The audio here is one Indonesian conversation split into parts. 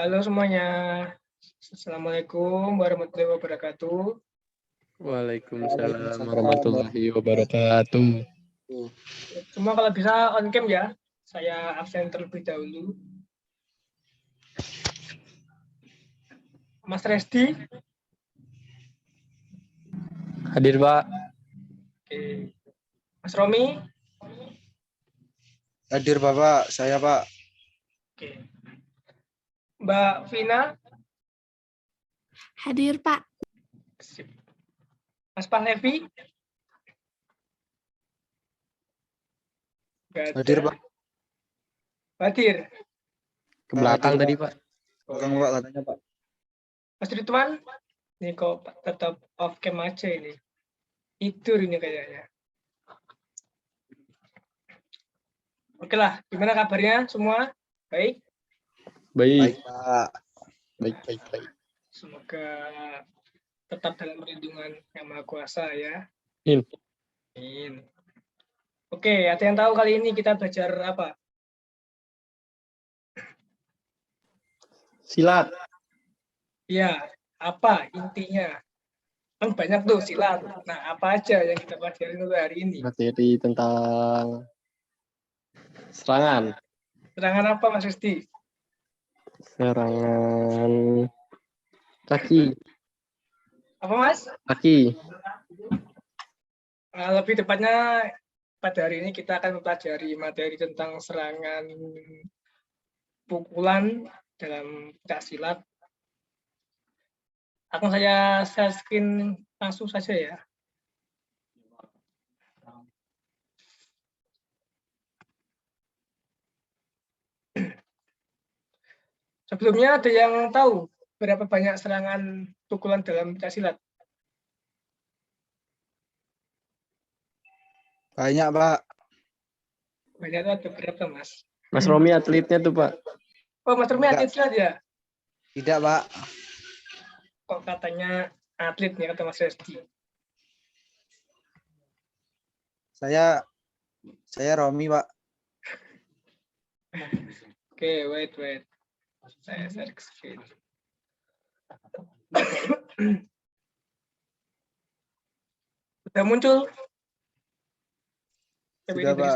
Halo semuanya. Assalamualaikum warahmatullahi wabarakatuh. Waalaikumsalam warahmatullahi wabarakatuh. Semua kalau bisa on cam ya. Saya absen terlebih dahulu. Mas Resti. Hadir, Pak. Oke. Mas Romi. Hadir Bapak, saya Pak. Oke. Mbak Vina. Hadir, Pak. Sip. Mas Pahlevi. Hadir Pak. Hadir. Ke belakang tadi, Pak. Belakang Pak katanya Pak. Mas Ridwan. Ini kok tetap off cam aja ini. Tidur ini kayaknya. Oke lah, gimana kabarnya semua? Baik? Baik. Pak. Baik. Semoga tetap dalam perlindungan Yang Maha Kuasa ya. Amin. Oke, ada yang tahu kali ini kita belajar apa? Silat. Ya, apa intinya? Kan banyak tuh silat. Nah, apa aja yang kita pelajari untuk hari ini? Materi tentang serangan. Serangan apa, Mas Risti? Serangan kaki. Apa, Mas? Kaki. Lebih tepatnya pada hari ini kita akan mempelajari materi tentang serangan pukulan dalam pencak silat. Akan saya share screen langsung saja ya. Sebelumnya ada yang tahu berapa banyak serangan pukulan dalam pencak silat? Banyak Pak. Banyak itu ada berapa, Mas? Mas Romi atletnya tuh, Pak. Oh, Mas Rumi atlet silat ya? Tidak Pak. Kok katanya atlet nih kata Mas Resti? Saya Romi Pak. Oke, wait. Saya share screen. Sudah muncul? Sudah Pak.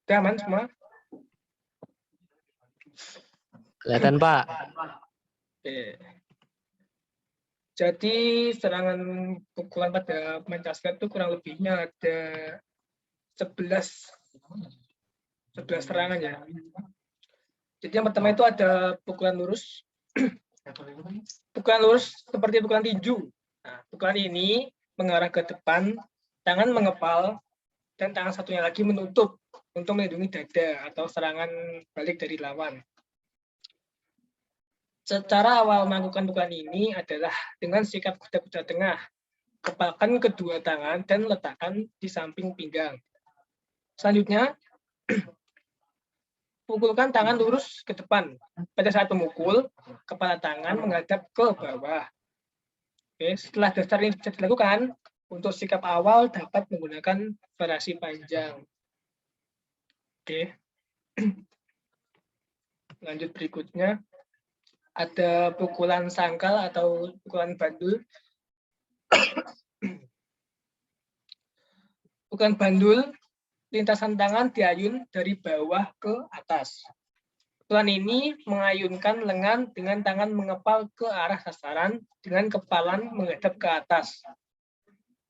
Sudah aman semua? Kelihatan, Pak. Oke. Jadi serangan pukulan pada pencak silat itu kurang lebihnya ada 11 serangan ya. Jadi yang pertama itu ada pukulan lurus. Pukulan lurus seperti pukulan tinju. Nah, pukulan ini mengarah ke depan, tangan mengepal, dan tangan satunya lagi menutup untuk melindungi dada atau serangan balik dari lawan. Secara awal melakukan pukulan ini adalah dengan sikap kuda-kuda tengah. Kepalkan kedua tangan dan letakkan di samping pinggang. Selanjutnya, pukulkan tangan lurus ke depan. Pada saat memukul, kepala tangan menghadap ke bawah. Oke, setelah dasar ini bisa dilakukan, untuk sikap awal dapat menggunakan variasi panjang. Oke. Lanjut berikutnya. Ada pukulan sangkal atau pukulan bandul. Pukulan bandul, lintasan tangan diayun dari bawah ke atas. Pukulan ini mengayunkan lengan dengan tangan mengepal ke arah sasaran dengan kepalan menghadap ke atas.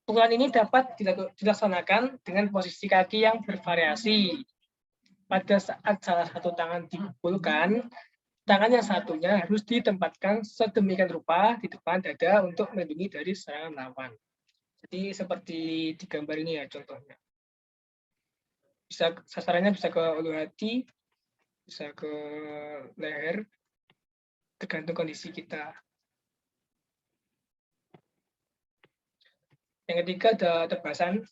Pukulan ini dapat dilaksanakan dengan posisi kaki yang bervariasi. Pada saat salah satu tangan dipukulkan, tangan yang satunya harus ditempatkan sedemikian rupa di depan dada untuk melindungi dari serangan lawan. Jadi seperti di gambar ini ya contohnya. Sasarannya bisa ke ulu hati, bisa ke leher, tergantung kondisi kita. Yang ketiga ada tebasan.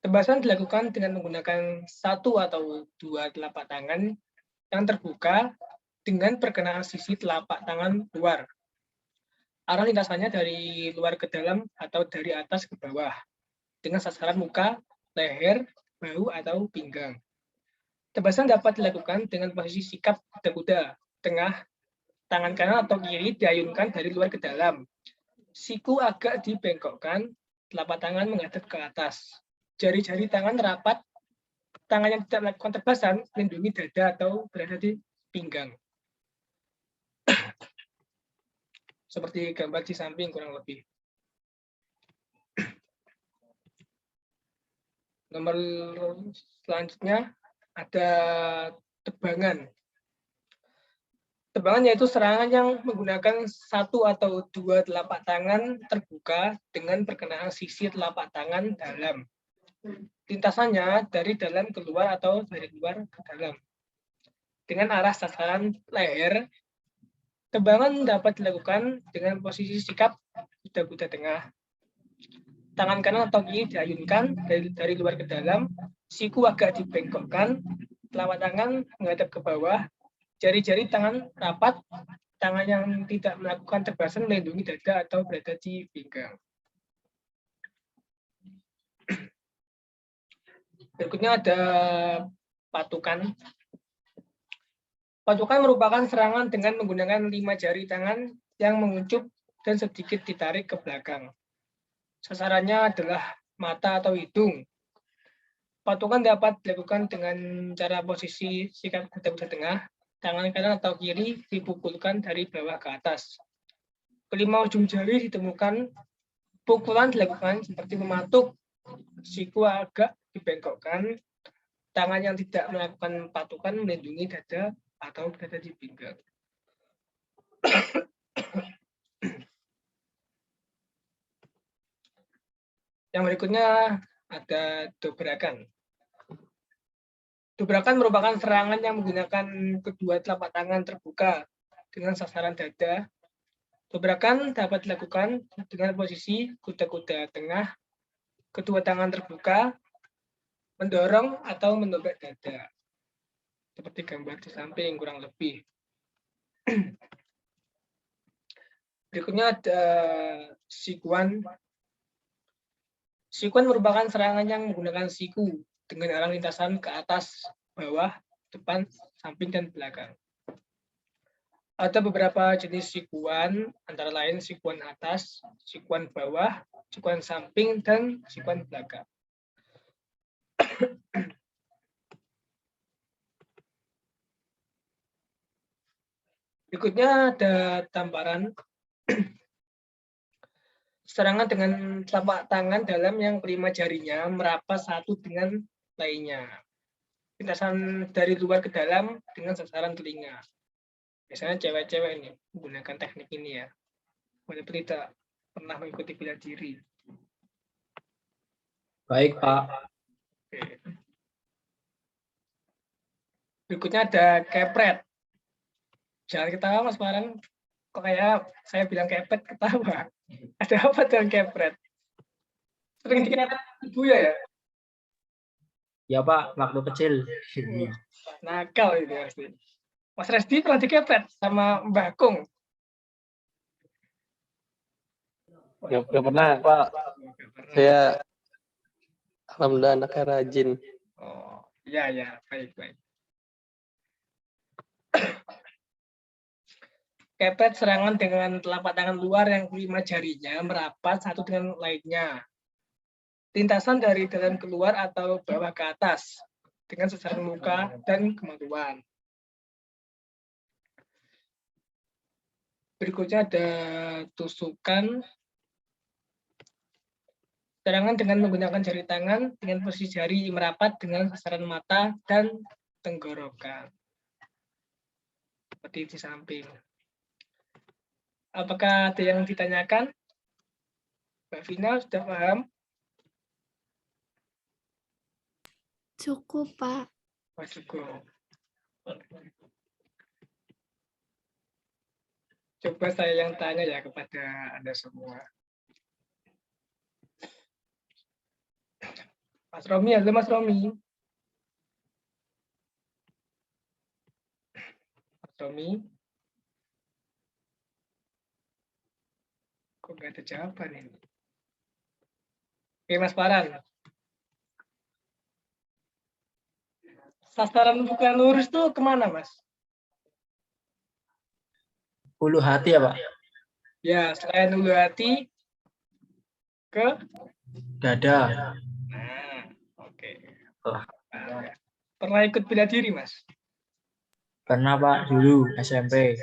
Tebasan dilakukan dengan menggunakan satu atau dua telapak tangan yang terbuka dengan perkenaan sisi telapak tangan luar. Arah lintasannya dari luar ke dalam atau dari atas ke bawah dengan sasaran muka, leher, bahu, atau pinggang. Tebasan dapat dilakukan dengan posisi sikap kuda-kuda, tengah, tangan kanan atau kiri diayunkan dari luar ke dalam. Siku agak dibengkokkan, telapak tangan menghadap ke atas. Jari-jari tangan rapat, tangan yang tidak melakukan tebasan melindungi dada atau berada di pinggang. Seperti gambar di samping kurang lebih. Nomor selanjutnya ada tebangan. Tebangan yaitu serangan yang menggunakan satu atau dua telapak tangan terbuka dengan perkenaan sisi telapak tangan dalam. Lintasannya dari dalam keluar atau dari luar ke dalam. Dengan arah sasaran leher, tebangan dapat dilakukan dengan posisi sikap kuda-kuda tengah. Tangan kanan atau kiri diayunkan dari luar ke dalam, siku agak dibengkokkan, telapak tangan menghadap ke bawah, jari-jari tangan rapat, tangan yang tidak melakukan tebasan melindungi dada atau berada di pinggang. Berikutnya ada patukan. Patukan merupakan serangan dengan menggunakan 5 jari tangan yang menguncup dan sedikit ditarik ke belakang. Sasarannya adalah mata atau hidung. Patukan dapat dilakukan dengan cara posisi sikap kuda-kuda tengah, tangan kanan atau kiri dipukulkan dari bawah ke atas. Kelima ujung jari ditemukan, pukulan dilakukan seperti mematuk, siku agak dibengkokkan, tangan yang tidak melakukan patukan melindungi dada atau berada di pinggang. Yang berikutnya ada dobrakan. Dobrakan merupakan serangan yang menggunakan kedua telapak tangan terbuka dengan sasaran dada. Dobrakan dapat dilakukan dengan posisi kuda-kuda tengah, kedua tangan terbuka, mendorong atau mendobrak dada. Seperti gambar di samping kurang lebih. Berikutnya ada sikuan. Sikuan merupakan serangan yang menggunakan siku dengan arah lintasan ke atas, bawah, depan, samping, dan belakang. Ada beberapa jenis sikuan, antara lain sikuan atas, sikuan bawah, sikuan samping, dan sikuan belakang. Berikutnya ada tamparan. Serangan dengan telapak tangan dalam yang kelima jarinya merapat satu dengan lainnya. Lintasan dari luar ke dalam dengan sasaran telinga. Biasanya cewek-cewek ini menggunakan teknik ini ya. Walaupun tidak pernah mengikuti bela diri. Baik, Pak. Oke. Berikutnya ada kepret. Jangan ketawa Mas Barang. Kok kayak saya bilang kepret ketawa. Ada apa dengan kepret? Sering dikepret ibu ya? Ya, Pak, waktu kecil. Nakal itu pasti. Mas Resti pernah dikepret sama Mbah Kung? Nggak pernah, Pak. Saya alhamdulillah anaknya rajin. Oh, iya, ya, baik. Kepret serangan dengan telapak tangan luar yang kelima jarinya merapat satu dengan lainnya. Lintasan dari dalam keluar atau bawah ke atas dengan sasaran muka dan kemaluan. Berikutnya ada tusukan. Serangan dengan menggunakan jari tangan dengan posisi jari merapat dengan sasaran mata dan tenggorokan. Seperti di samping. Apakah ada yang ditanyakan? Mbak Vina sudah paham? Cukup, Pak. Oh, cukup. Coba saya yang tanya ya kepada Anda semua. Mas Romi, halo Mas Romi. Mas Romi. Kok nggak ada jawaban ini? Oke, Mas Paran. sasaran pukulan lurus tuh kemana, Mas? Ulu hati ya, Pak? Ya, selain ulu hati ke Dada. nah, oke. Wah. Nah, pernah ikut bela diri, Mas? Pernah, Pak, dulu SMP.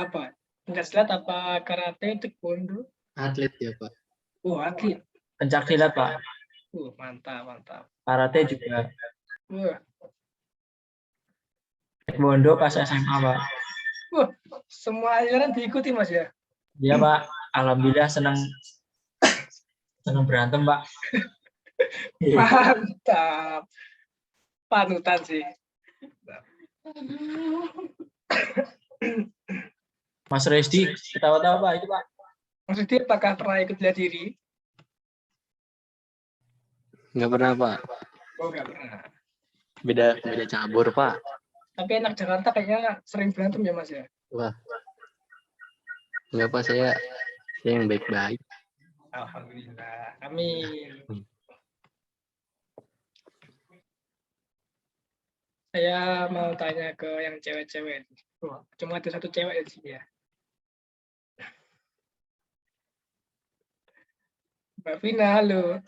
Apa? Pencak silat apa karate, taekwondo? Atlet ya Pak. Atlet. Pencak silat, Pak. Mantap, mantap. Karate juga. Wah, Taekwondo pas SMA, Pak. semua aliran diikuti, Mas ya? Iya, Pak. Alhamdulillah senang berantem, Pak. Mantap. Panutan sih. Mas Resti, ketawa-tawa, Pak, itu, Pak. Maksudnya apakah pernah ikut bela diri? Nggak pernah Pak. Oh, nggak pernah. Beda cabur Pak. Tapi anak Jakarta kayaknya sering berantem ya, Mas ya? Wah. Nggak Pak, saya yang baik-baik. Alhamdulillah. Amin. Saya mau tanya ke yang cewek-cewek. Cuma ada satu cewek di sini ya. Mbak Vina, halo.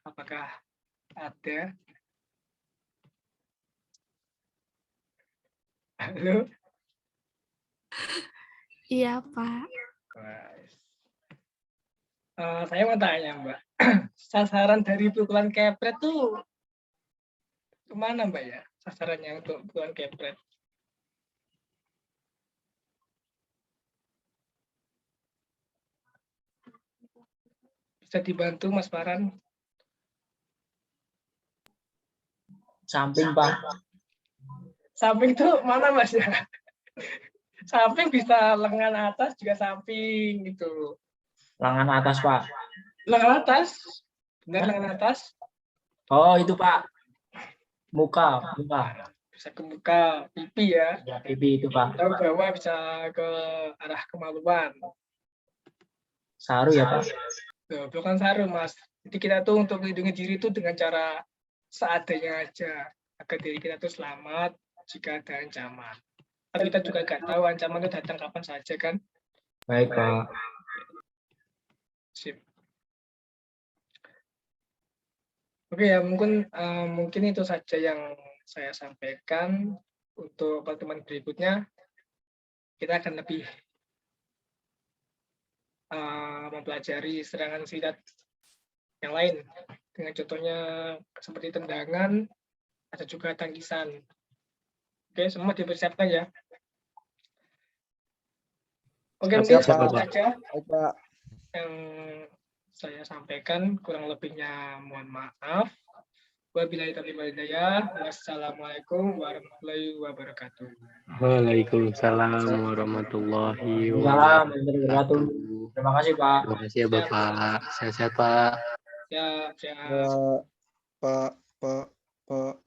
Apakah ada? Halo? Iya, Pak. Saya mau tanya, Mbak. Sasaran dari pukulan kepret tuh kemana, Mbak ya? Sasarannya untuk pukulan kepret. Bisa dibantu, Mas Farhan? Samping, Pak. Samping tuh mana, Mas ya? Samping bisa lengan atas juga samping gitu. Lengan atas, Pak. Lengan atas? Benar, lengan atas? Oh, itu, Pak. Muka. Bisa ke muka, pipi ya. Ya, pipi itu, Pak. Atau bawah bisa ke arah kemaluan. Saru ya, Pak. Bukan sarung, Mas. Jadi kita tuh untuk melindungi diri itu dengan cara seadanya aja. Agar diri kita tuh selamat jika ada ancaman. Tapi kita juga nggak tahu ancaman itu datang kapan saja kan. Baik, Pak. Sip. Oke ya, mungkin itu saja yang saya sampaikan. Untuk pertemuan berikutnya, kita akan lebih mempelajari serangan silat yang lain. Dengan contohnya seperti tendangan, ada juga tangkisan. Oke, semua dipersiapkan ya. Oke, mungkin Siap, itu Pak. saja Baik, Pak. yang saya sampaikan, kurang lebihnya mohon maaf. Wabillahi taufiq wal hidayah. Wassalamualaikum warahmatullahi wabarakatuh. Waalaikumsalam warahmatullahi Salam, wabarakatuh. Terima kasih, Pak. Terima kasih ya Bapak. Sehat-sehat Pak. Siap. Pak.